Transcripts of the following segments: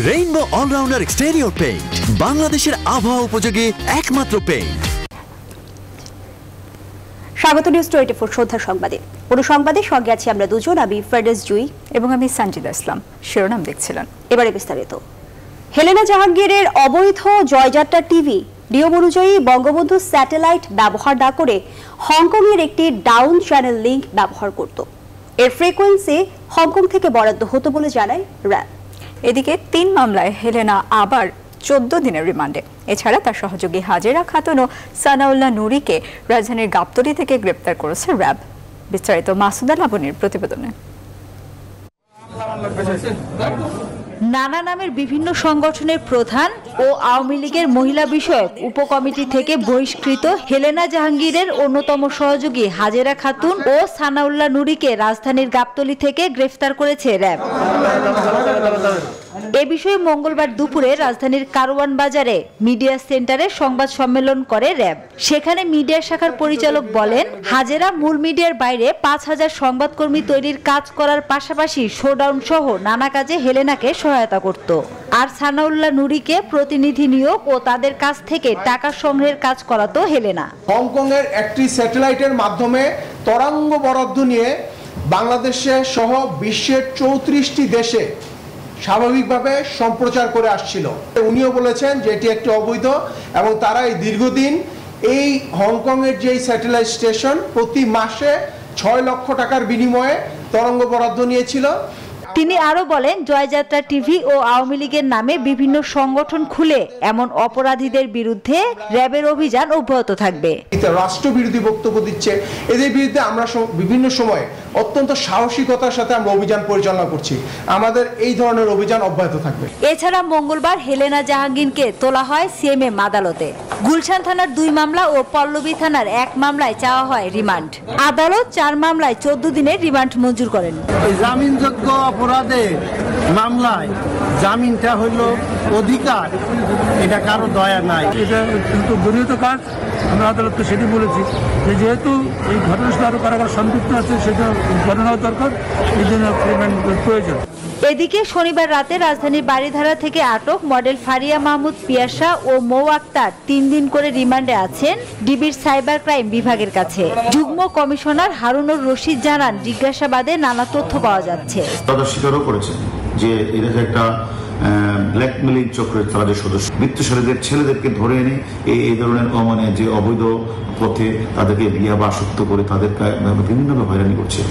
Rainbow allrounder exterior paint, বাংলাদেশের আবহাওয়া উপযোগী একমাত্র পেইন্ট। স্বাগত নিউজ 24 সন্ধ্যা সংবাদে। পুরো সংবাদের সঙ্গে আছি আমরা দুজন, আমি ফেরদৌস জুই এবং আমি সঞ্জিদা ইসলাম। শিরোনাম দেখছিলেন, এবারে বিস্তারিত। হেলেনা জাহাঙ্গীরের অবৈধ জয়যাত্রা টিভি নিয়ম অনুযায়ী বঙ্গবন্ধু স্যাটেলাইট ব্যবহার না করে হংকংয়ের একটি ডাউন চ্যানেল লিংক ব্যবহার করত। এর ফ্রিকোয়েন্সি হংকং থেকে বরাদ্দ হতো বলে জানায় র্যাব। এদিকে 3 মামলায় হেলেনা আবার 14 দিনের রিমান্ডে। এছাড়া তার সহযোগী হাজেরা খাতুন ও সানাউল্লাহ নুরিকে রাজধানীর গাবতলী থেকে গ্রেপ্তার করেছে র্যাব। বিস্তারিত মাসুদা লাবনীর প্রতিবেদনে। নানা নামের বিভিন্ন সংগঠনের প্রধান ও আওয়ামী লীগের মহিলা বিষয়ক উপকমিটি থেকে বহিষ্কৃত হেলেনা জাহাঙ্গীরের অন্যতম সহযোগী হাজেরা খাতুন ও সানাউল্লাহ নুরিকে রাজধানীর গাবতলী থেকে গ্রেফতার করেছে র্যাব। এ বিষয়ে মঙ্গলবার দুপুরে রাজধানীর কারওয়ান বাজারে মিডিয়া সেন্টারে সংবাদ সম্মেলন করে র্যাব। সেখানে মিডিয়া শাখার পরিচালক বলেন, হাজেরা মূল মিডিয়ার বাইরে 5000 সংবাদকর্মী তৈরির কাজ করার পাশাপাশি শোডাউন সহ নানা কাজে হেলেনাকে সহায়তা করত। আর সানাউল্লাহ নুরিকে প্রতিনিধি নিয়োগ ও তাদের কাছ থেকে টাকা সংগ্রহের কাজ করাতো হেলেনা। হংকংয়ের একটি স্যাটেলাইটের মাধ্যমে তরঙ্গ বরাদ্দ নিয়ে বাংলাদেশে সহ বিশ্বের 34টি দেশে স্বাভাবিকভাবে সম্প্রচার করে আসছিল। উনিও বলেছেন যে এটি একটি অবৈধ এবং তারা এই দীর্ঘদিন এই হংকংয়ের যে স্যাটেলাইট স্টেশন প্রতি মাসে 6 লক্ষ টাকার বিনিময়ে তরঙ্গ বরাদ্দ নিয়েছিল। তিনি আরো বলেন, জয়যাত্রা টিভি ও আওয়ামী লীগের নামে বিভিন্ন সংগঠন খুলে এমন অপরাধীদের বিরুদ্ধে র্যাবের অভিযান অব্যাহত থাকবে। রাষ্ট্রবিরোধী বক্তব্য দিচ্ছে, এদের বিরুদ্ধে আমরা বিভিন্ন সময় অত্যন্ত সাহসিকতার সাথে আমরা অভিযান পরিচালনা করছি। আমাদের এই ধরনের অভিযান অব্যাহত থাকবে। এছাড়া মঙ্গলবার হেলেনা জাহাঙ্গীরকে তোলা হয় সিএমএম আদালতে। গুলশান থানার 2 মামলা ও পল্লবী থানার 1 মামলায় চাওয়া হয় রিমান্ড। আদালত 4 মামলায় 14 দিনের রিমান্ড মঞ্জুর করেন। জামিনযোগ্য অপরাধের মামলায় জামিনটা হলো অধিকার, এটা কারো দয়া নাই। এটা কিন্তু গরিহত কাজ। আমরা আদালতকে সেটি বলেছি যে যেহেতু এই ঘটনার সাথে আরো কারাগার সম্পৃক্ত আছে, সেটা ঘটনা দরকার, এই জন্য প্রয়োজন। এদিকে শনিবার রাতে রাজধানীর বাড়িধারা থেকে আটক মডেল ফারিয়া মাহমুদ পিয়াসা ও মৌ আক্তার 3 দিন করে রিমান্ডে আছেন ডিবির সাইবার ক্রাইম বিভাগের কাছে। যুগ্ম কমিশনার হারুনুর রশিদ জানান, জিজ্ঞাসাবাদে নানা তথ্য পাওয়া যাচ্ছে। তারা স্বীকারও করেছে যে এটা একটা ব্ল্যাকমেলিং চক্রের তারা যে সদস্য, বৃত্তশালীদের ছেলেদেরকে ধরে এনে এই ধরনের যে অবৈধ পথে তাদেরকে বিয়ে বা আসক্ত করে তাদের বিভিন্নভাবে হয়রানি করছে।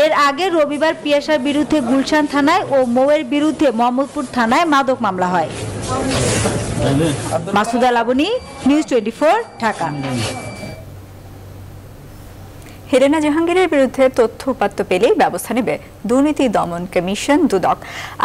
এর আগে রবিবার পিয়াসার বিরুদ্ধে গুলশান থানায় ও মৌয়ের বিরুদ্ধে মোহাম্মদপুর থানায় মাদক মামলা হয়। মাসুদা লাবনী, নিউজ 24, ঢাকা। হেলেনা জাহাঙ্গীরের বিরুদ্ধে তথ্য উপাত্ত পেলেই ব্যবস্থা নেবে দুর্নীতি দমন কমিশন দুদক।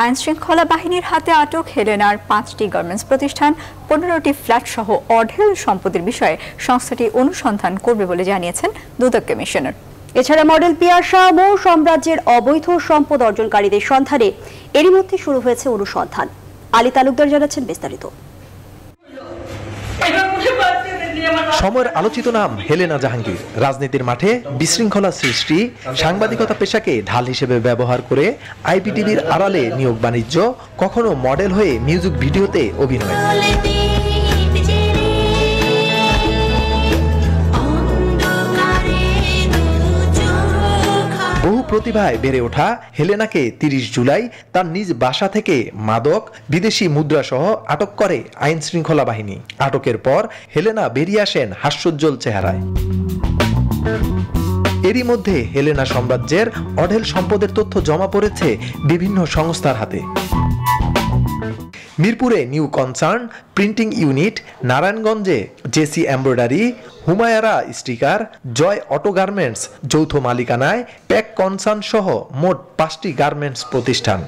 আইন শৃঙ্খলা বাহিনীর হাতে আটক হেলেনার 5টি গার্মেন্টস প্রতিষ্ঠান, 15টি ফ্ল্যাট সহ অঢেল সম্পত্তির বিষয়ে সংস্থাটি অনুসন্ধান করবে বলে জানিয়েছেন দুদক কমিশনার। এছাড়া মডেল পিয়াসা মৌ সাম্রাজ্যের অবৈধ সম্পদ অর্জনকারীদের সন্ধানে এরই মধ্যে শুরু হয়েছে অনুসন্ধান। আলী তালুকদার জানাচ্ছেন বিস্তারিত। সময়ের আলোচিত নাম হেলেনা জাহাঙ্গীর। রাজনীতির মাঠে বিশৃঙ্খলা সৃষ্টি, সাংবাদিকতা পেশাকে ঢাল হিসেবে ব্যবহার করে আইপিটিভির আড়ালে নিয়োগ বাণিজ্য, কখনো মডেল হয়ে মিউজিক ভিডিওতে অভিনয়। বহু প্রতিভায় বেড়ে ওঠা হেলেনাকে 30 জুলাই তার নিজ বাসা থেকে মাদক, বিদেশি মুদ্রা সহ আটক করে আইন শৃঙ্খলা বাহিনী। আটকের পর হেলেনা বেরিয়ে আসেন হাস্যোজ্জ্বল চেহারায়। এরই মধ্যে হেলেনা সাম্রাজ্যের অঢেল সম্পদের তথ্য জমা পড়েছে বিভিন্ন সংস্থার হাতে। মিরপুরে নিউ কনসার্ন প্রিন্টিং ইউনিট, নারায়ণগঞ্জে জেসি এমব্রয়ডারি, হুমায়ারা স্টিকার, জয় অটো গার্মেন্টস যৌথ মালিকানায় প্যাক কনসার্ন সহ মোট 5টি গার্মেন্টস প্রতিষ্ঠান।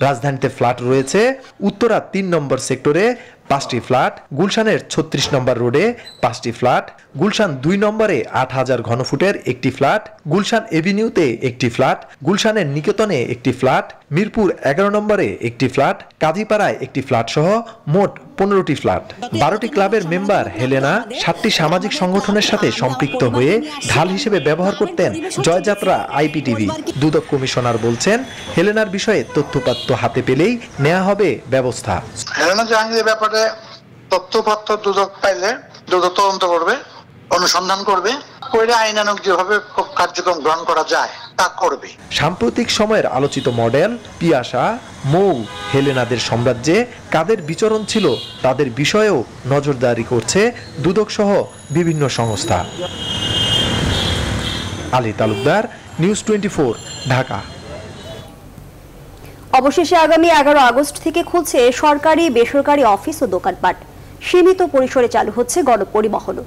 রাজধানীতে ফ্ল্যাট রয়েছে উত্তরা 3 নম্বর সেক্টরে 5টি ফ্ল্যাট, গুলশানের 36 নম্বর রোডে 5টি ফ্ল্যাট, গুলশান 2 নম্বরে 8000 ঘনফুটের একটি ফ্ল্যাট, গুলশান এভিনিউতে একটি ফ্ল্যাট, গুলশানের নিকেতনে একটি ফ্ল্যাট, মিরপুর 11 নম্বরে একটি ফ্ল্যাট, কাজীপাড়ায় একটি ফ্ল্যাট সহ মোট 15টি ফ্ল্যাট। 12টি ক্লাবের মেম্বার হেলেনা 7টি সামাজিক সংগঠনের সাথে সম্পৃক্ত হয়ে ঢাল হিসেবে ব্যবহার করতেন জয়যাত্রা আইপিটিভি। দুদক কমিশনার বলছেন, হেলেনার বিষয়ে তথ্যপাত্র হাতে পেলেই নেওয়া হবে ব্যবস্থা। হেলেনা জাহাঙ্গীরের ব্যাপারে তথ্যপত্র দুদক পাইলে দুদক তদন্ত করবে, অনুসন্ধান করবে, করে আইনানুগ যেভাবে কার্যক্রম গ্রহণ করা যায় তা করবে। সাম্প্রতিক সময়ের আলোচিত মডেল পিয়াসা, মৌ, হেলেনাদের সাম্রাজ্যে কাদের বিচরণ ছিল তাদের বিষয়েও নজরদারি করছে দুদক সহ বিভিন্ন সংস্থা। আলী তালুকদার, নিউজ 24, ঢাকা। অবশেষে আগামী 11 আগস্ট থেকে খুলছে সরকারি বেসরকারি অফিস ও দোকানপাট। সীমিত পরিসরে চালু হচ্ছে গণপরিবহনও।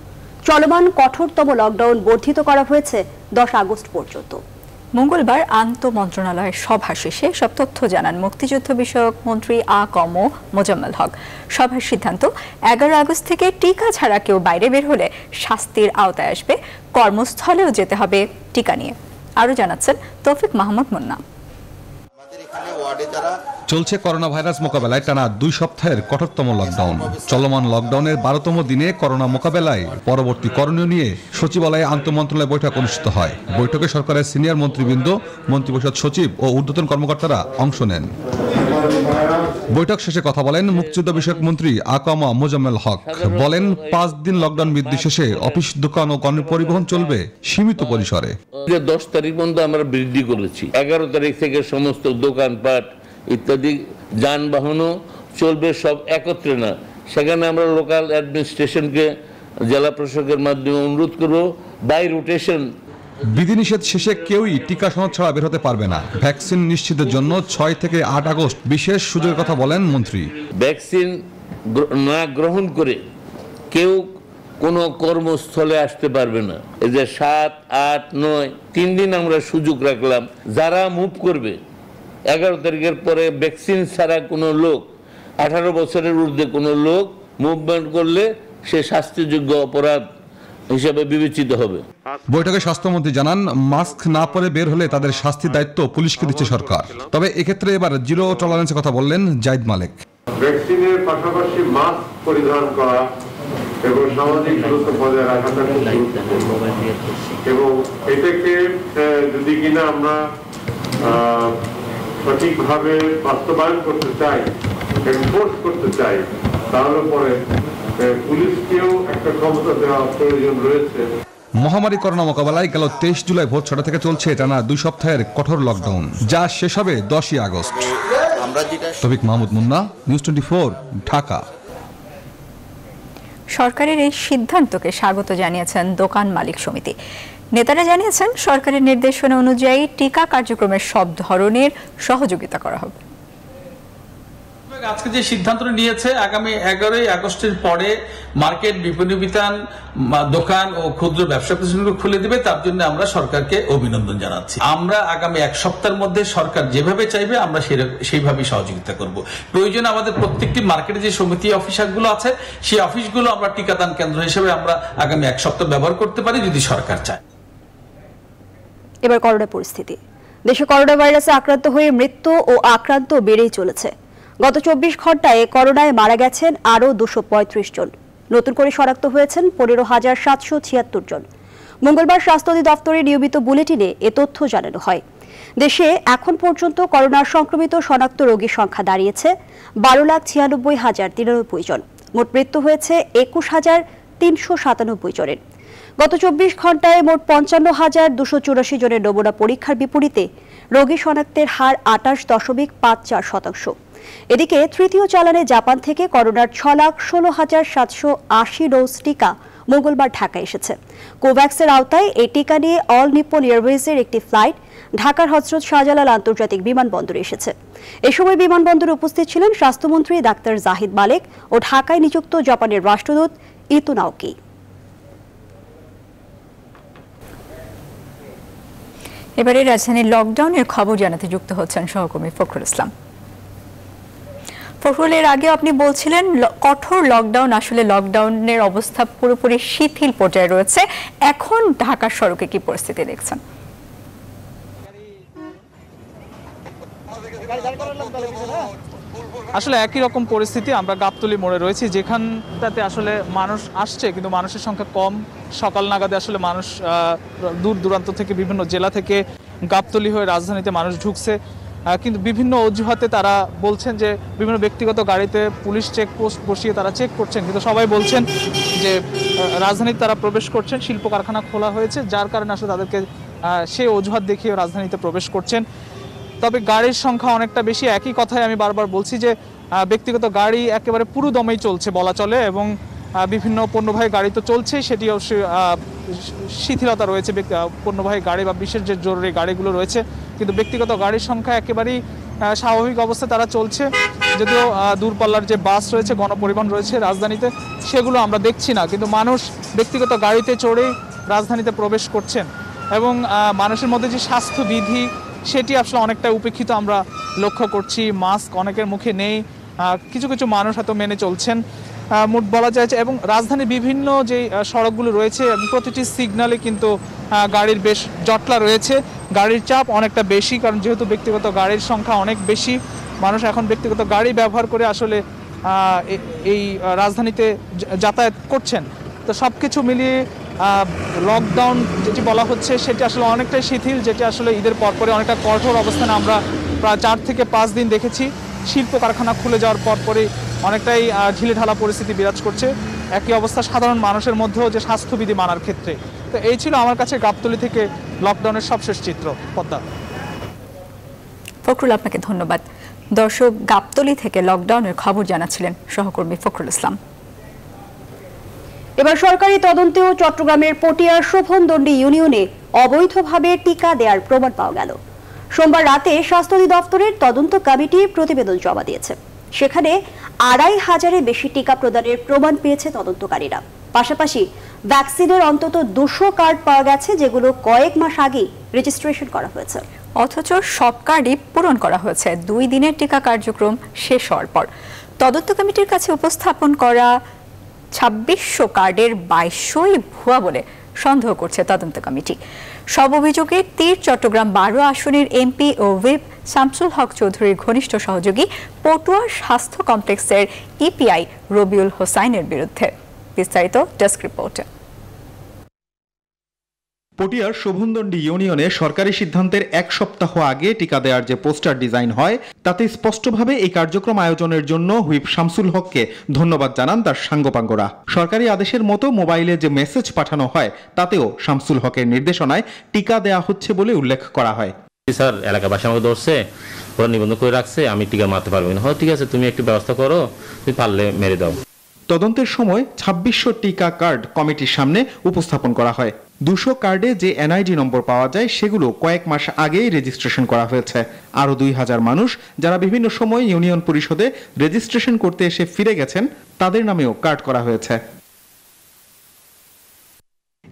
চলমান কঠোরতম লকডাউন বর্ধিত করা হয়েছে 10 আগস্ট পর্যন্ত। মঙ্গলবার আন্ত মন্ত্রণালয়ের সভা শেষে সব তথ্য জানান মুক্তিযুদ্ধ বিষয়ক মন্ত্রী আ.ক.ম মোজাম্মেল হক। সভার সিদ্ধান্ত, 11 আগস্ট থেকে টিকা ছাড়া কেউ বাইরে বের হলে শাস্তির আওতায় আসবে, কর্মস্থলেও যেতে হবে টিকা নিয়ে। আরও জানাচ্ছেন তৌফিক মাহমুদ মুন্না। চলছে করোনা ভাইরাস মোকাবেলায় টানা 2 সপ্তাহের কঠোরতম লকডাউন। চলমান লকডাউনের 12তম দিনে করোনা মোকাবেলায় পরবর্তী করণীয় নিয়ে সচিবালয়ে আন্তঃমন্ত্রণালয় বৈঠক অনুষ্ঠিত হয়। বৈঠকে সরকারের সিনিয়র মন্ত্রীবৃন্দ, মন্ত্রিপরিষদ সচিব ও ঊর্ধ্বতন কর্মকর্তারা অংশ নেন। বৈঠক শেষে কথা বলেন মুক্তিযুদ্ধ বিষয়ক মন্ত্রী আ.ক.ম মোজাম্মেল হক। বলেন, 5 দিন লকডাউন বৃদ্ধি শেষে অফিস, দোকান ও গণপরিবহন চলবে সীমিত পরিসরে। 10 তারিখ পর্যন্ত আমরা বৃদ্ধি করেছি। 11 তারিখ থেকে সমস্ত দোকানপাট ইত্যাদি যানবাহনও চলবে, সব একত্রে না। সেখানে আমরা লোকাল অ্যাডমিনিস্ট্রেশনকে জেলা প্রশাসকের মাধ্যমে অনুরোধ করব, বাই রোটেশন। বিধিনিষেধ শেষে কেউই টিকা সনদ ছাড়া বের হতে পারবে না। ভ্যাকসিন নিশ্চিতের জন্য 6 থেকে 8 আগস্ট বিশেষ সুযোগের কথা বলেন মন্ত্রী। ভ্যাকসিন না গ্রহণ করে কেউ কোনো কর্মস্থলে আসতে পারবে না। এই যে 7, 8, 9 3 দিন আমরা সুযোগ রাখলাম। যারা মুভ করবে 11 তারিখের পরে ভ্যাকসিন ছাড়া কোনো লোক, 18 বছরের ঊর্ধ্বে কোনো লোক মুভমেন্ট করলে সে শাস্তিযোগ্য অপরাধ হিসেবে বিবেচিত হবে। বৈঠকে স্বাস্থ্যমন্ত্রী জানান, মাস্ক না পরে বের হলে তাদের শাস্তির দায়িত্ব পুলিশকে দিচ্ছে সরকার। তবে এক্ষেত্রে এবার জিরো টলারেন্সের কথা বললেন জাহিদ মালিক। ভ্যাকসিনের পাশাপাশি মাস্ক পরিধান করা এবং সামাজিক দূরত্ব বজায় রাখাটা এবং এটাকে যদি কিনা আমরা সঠিকভাবে বাস্তবায়ন করতে চাই, এনফোর্স করতে চাই, তাহলে পরে পুলিশকেও একটা ক্ষমতা দেওয়া প্রয়োজন রয়েছে। মহামারী করোনা মোকাবেলায় গেল 23 জুলাই ভোর 6টা থেকে চলছে টানা 2 সপ্তাহের কঠোর লকডাউন, যা শেষ হবে 10ই আগস্ট। তৌফিক মাহমুদ মুন্না, নিউজ 24, ঢাকা। সরকারের এই সিদ্ধান্তকে স্বাগত জানিয়েছেন দোকান মালিক সমিতি। নেতারা জানিয়েছেন, সরকারের নির্দেশনা অনুযায়ী টিকা কার্যক্রমের সব ধরনের সহযোগিতা করা হবে। আজকে যে সিদ্ধান্তটা নিয়েছে, আগামী 11ই আগস্টের পরে মার্কেট, বিপণী বিতান, দোকান ও ক্ষুদ্র ব্যবসা প্রতিষ্ঠানগুলো খুলে দেবে, তার জন্য আমরা সরকারকে অভিনন্দন জানাচ্ছি। আমরা আগামী 1 সপ্তাহের মধ্যে সরকার যেভাবে চাইবে আমরা সেইভাবেই সহযোগিতা করব। প্রয়োজনে আমাদের প্রত্যেকটি মার্কেটে যে সমিতি অফিসগুলো আছে, সেই অফিসগুলো আমরা টিকাদান কেন্দ্র হিসেবে আমরা আগামী 1 সপ্তাহ ব্যবহার করতে পারি যদি সরকার চায়। এবার করোনা পরিস্থিতি। দেশে করোনা ভাইরাসে আক্রান্ত হয়ে মৃত্যু ও আক্রান্ত বেড়েই চলেছে। গত 24 ঘন্টায় করোনায় মারা গেছেন আরও 235 জন। নতুন করে শনাক্ত হয়েছেন 15,776 জন। মঙ্গলবার স্বাস্থ্য অধিদপ্তরের নিয়মিত বুলেটিনে এ তথ্য জানানো হয়। দেশে এখন পর্যন্ত করোনা সংক্রমিত শনাক্ত রোগীর সংখ্যা দাঁড়িয়েছে 12,96,093 জন। মোট মৃত্যু হয়েছে 21,397 জনের। গত 24 ঘন্টায় মোট 55,284 জনের নমুনা পরীক্ষার বিপরীতে রোগী শনাক্তের হার 28.54%। এদিকে তৃতীয় চালানে জাপান থেকে করোনার 6,16,780 ডোজ টিকা মঙ্গলবার ঢাকায় এসেছে। কোভ্যাক্সের আওতায় এই টিকা নিয়ে অল নিপ্পন এয়ারওয়েজের একটি ফ্লাইট ঢাকার হযরত শাহজালাল আন্তর্জাতিক বিমানবন্দরে এসেছে। এ সময় বিমানবন্দরে উপস্থিত ছিলেন স্বাস্থ্যমন্ত্রী ডাক্তার জাহিদ মালেক ও ঢাকায় নিযুক্ত জাপানের রাষ্ট্রদূত ইতো নাওকি। এবারে রাজধানীর লকডাউনের খবর জানাতে যুক্ত হচ্ছেন সহকর্মী ফখরুল ইসলাম। ফখরুল, এর আগে আপনি বলছিলেন কঠোর লকডাউন, আসলে লকডাউনের অবস্থা পুরোপুরি শিথিল পর্যায়ে রয়েছে। এখন ঢাকার সড়কে কি পরিস্থিতি দেখছেন? আসলে একই রকম পরিস্থিতি। আমরা গাবতলী মোড়ে রয়েছি, যেখানটাতে আসলে মানুষ আসছে কিন্তু মানুষের সংখ্যা কম। সকাল নাগাদে আসলে মানুষ দূর দূরান্ত থেকে বিভিন্ন জেলা থেকে গাবতলী হয়ে রাজধানীতে মানুষ ঢুকছে, কিন্তু বিভিন্ন অজুহাতে তারা বলছেন যে বিভিন্ন ব্যক্তিগত গাড়িতে পুলিশ চেকপোস্ট বসিয়ে তারা চেক করছেন, কিন্তু সবাই বলছেন যে রাজধানীতে তারা প্রবেশ করছেন, শিল্প কারখানা খোলা হয়েছে, যার কারণে আসলে তাদেরকে সেই অজুহাত দেখিয়ে রাজধানীতে প্রবেশ করছেন। তবে গাড়ির সংখ্যা অনেকটা বেশি। একই কথাই আমি বারবার বলছি যে ব্যক্তিগত গাড়ি একেবারে পুরো দমেই চলছে বলা চলে, এবং বিভিন্ন পণ্যবাহী গাড়ি তো চলছেই, সেটি অবশ্যই শিথিলতা রয়েছে পণ্যবাহী গাড়ি বা বিশেষ যে জরুরি গাড়িগুলো রয়েছে, কিন্তু ব্যক্তিগত গাড়ির সংখ্যা একেবারেই স্বাভাবিক অবস্থায় তারা চলছে। যদিও দূরপাল্লার যে বাস রয়েছে, গণপরিবহন রয়েছে রাজধানীতে, সেগুলো আমরা দেখছি না, কিন্তু মানুষ ব্যক্তিগত গাড়িতে চড়েই রাজধানীতে প্রবেশ করছেন। এবং মানুষের মধ্যে যে স্বাস্থ্যবিধি সেটি আসলে অনেকটা উপেক্ষিত আমরা লক্ষ্য করছি। মাস্ক অনেকের মুখে নেই, কিছু কিছু মানুষ হয়তো মেনে চলছেন মোট বলা যায়। এবং রাজধানীর বিভিন্ন যে সড়কগুলো রয়েছে প্রতিটি সিগন্যালে কিন্তু গাড়ির বেশ জটলা রয়েছে, গাড়ির চাপ অনেকটা বেশি, কারণ যেহেতু ব্যক্তিগত গাড়ির সংখ্যা অনেক বেশি, মানুষ এখন ব্যক্তিগত গাড়ি ব্যবহার করে আসলে এই রাজধানীতে যাতায়াত করছেন। তো সব কিছু মিলিয়ে লকডাউন যেটি বলা হচ্ছে সেটি আসলে অনেকটাই শিথিল, যেটি আসলে ঈদের পরপরে অনেকটা কঠোর অবস্থানে আমরা প্রায় 4 থেকে 5 দিন দেখেছি। শিল্প কারখানা খুলে যাওয়ার পরপরই অনেকটাই ঢিলেঢালা পরিস্থিতি বিরাজ করছে। একই অবস্থা সাধারণ মানুষের মধ্যেও যে স্বাস্থ্যবিধি মানার ক্ষেত্রে। তো এই ছিল আমার কাছে গাবতলী থেকে লকডাউনের সবশেষ চিত্র। পদ্মা। ফখরুল, আপনাকে ধন্যবাদ। দর্শক, গাবতলী থেকে লকডাউনের খবর জানাচ্ছিলেন সহকর্মী ফখরুল ইসলাম। এবার সরকারি তদন্তেও চট্টগ্রামের পটিয়ার শোভনদণ্ডী ইউনিয়নে অবৈধভাবে টিকা দেওয়ার প্রমাণ পাওয়া গেল। সোমবার রাতে স্বাস্থ্য অধিদপ্তরের তদন্ত কমিটি প্রতিবেদন জমা দিয়েছে। সেখানে 2500-এর বেশি টিকা প্রদানের প্রমাণ পেয়েছে তদন্তকারীরা। পাশাপাশি ভ্যাকসিনের অন্তত 200 কার্ড পাওয়া গেছে, যেগুলো কয়েক মাস আগেই রেজিস্ট্রেশন করা হয়েছে। অথচ সব কার্ডই পূরণ করা হয়েছে 2 দিনের টিকা কার্যক্রম শেষ হওয়ার পর। তদন্ত কমিটির কাছে উপস্থাপন করা 2600 কার্ডের 2200ই ভুয়া বলে সন্দেহ করছে তদন্ত কমিটি। সব অভিযোগের তীর চট্টগ্রাম 12 আসনের এমপি ও হুইপ শামসুল হক চৌধুরীর ঘনিষ্ঠ সহযোগী পটুয়া স্বাস্থ্য কমপ্লেক্সের ইপিআই রবিউল হোসাইনের বিরুদ্ধে। বিস্তারিত ডেস্ক রিপোর্টে। পটিয়ার শোভনদণ্ডী ইউনিয়নে সরকারি সিদ্ধান্তের 1 সপ্তাহ আগে টিকা দেওয়ার যে পোস্টার ডিজাইন হয়, তাতে স্পষ্টভাবে এই কার্যক্রম আয়োজনের জন্য হুইপ শামসুল হককে ধন্যবাদ জানান তার সাঙ্গপাঙ্গরা। সরকারি আদেশের মতো মোবাইলে যে মেসেজ পাঠানো হয়, তাতেও শামসুল হকের নির্দেশনায় টিকা দেওয়া হচ্ছে বলে উল্লেখ করা হয়। স্যার, এলাকাবাসী আমাকে ধরছে, ওরা নিবন্ধন করে রাখছে, আমি টিকা মারতে পারবো না। ঠিক আছে, তুমি একটু ব্যবস্থা করো, তুমি পারলে মেরে দাও। তদন্তের সময় 2600 টিকা কার্ড কমিটির সামনে উপস্থাপন করা হয়। 200 কার্ডে যে এনআইডি নম্বর পাওয়া যায়, সেগুলো কয়েক মাস আগেই রেজিস্ট্রেশন করা হয়েছে। আরও 2000 মানুষ যারা বিভিন্ন সময় ইউনিয়ন পরিষদে রেজিস্ট্রেশন করতে এসে ফিরে গেছেন, তাদের নামেও কার্ড করা হয়েছে।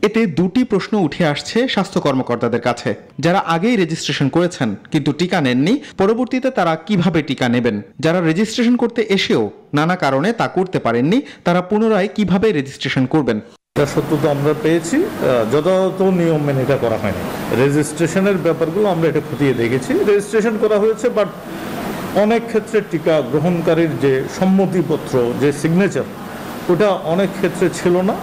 এতে 2টি প্রশ্ন উঠে আসছে স্বাস্থ্য কর্মকর্তাদের কাছে। যারা আগেই রেজিস্ট্রেশন করেছেন কিন্তু টিকা নেননি, পরবর্তীতে তারা কিভাবে টিকা নেবেন? যারা রেজিস্ট্রেশন করতে এসেও নানা কারণে তা করতে পারেননি, তারা পুনরায় কিভাবে রেজিস্ট্রেশন করবেন? সত্য তো আমরা পেয়েছি, যথাযথ নিয়ম মেনে এটা করা হয়নি। রেজিস্ট্রেশনের ব্যাপারগুলো আমরা এটা খতিয়ে দেখেছি। রেজিস্ট্রেশন করা হয়েছে, বাট অনেক ক্ষেত্রে টিকা গ্রহণকারীর যে সম্মতিপত্র, যে সিগনেচার, ওটা অনেক ক্ষেত্রে ছিল না।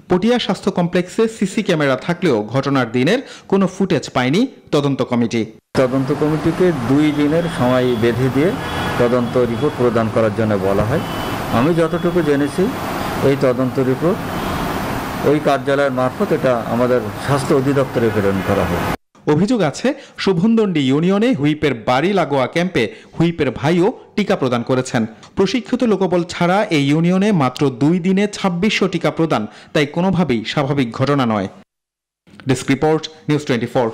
পটিয়া স্বাস্থ্য কমপ্লেক্সে সিসি ক্যামেরা থাকলেও ঘটনার দিনের কোনো ফুটেজ পায়নি তদন্ত কমিটি। তদন্ত কমিটিকে 2 দিনের সময় বেঁধে দিয়ে তদন্ত রিপোর্ট প্রদান করার জন্য বলা হয়। আমি যতটুকু জেনেছি, এই তদন্ত রিপোর্ট ওই কার্যালয়ের মারফত এটা আমাদের স্বাস্থ্য অধিদপ্তরে প্রেরণ করা হয়। অভিযোগ আছে, শোভনদণ্ডী ইউনিয়নে হুইপের বাড়ি লাগোয়া ক্যাম্পে হুইপের ভাইও টিকা প্রদান করেছেন। প্রশিক্ষিত লোকবল ছাড়া এই ইউনিয়নে মাত্র 2 দিনে 2600 টিকা প্রদান, তাই কোনোভাবেই স্বাভাবিক ঘটনা নয়। Desk report, news 24।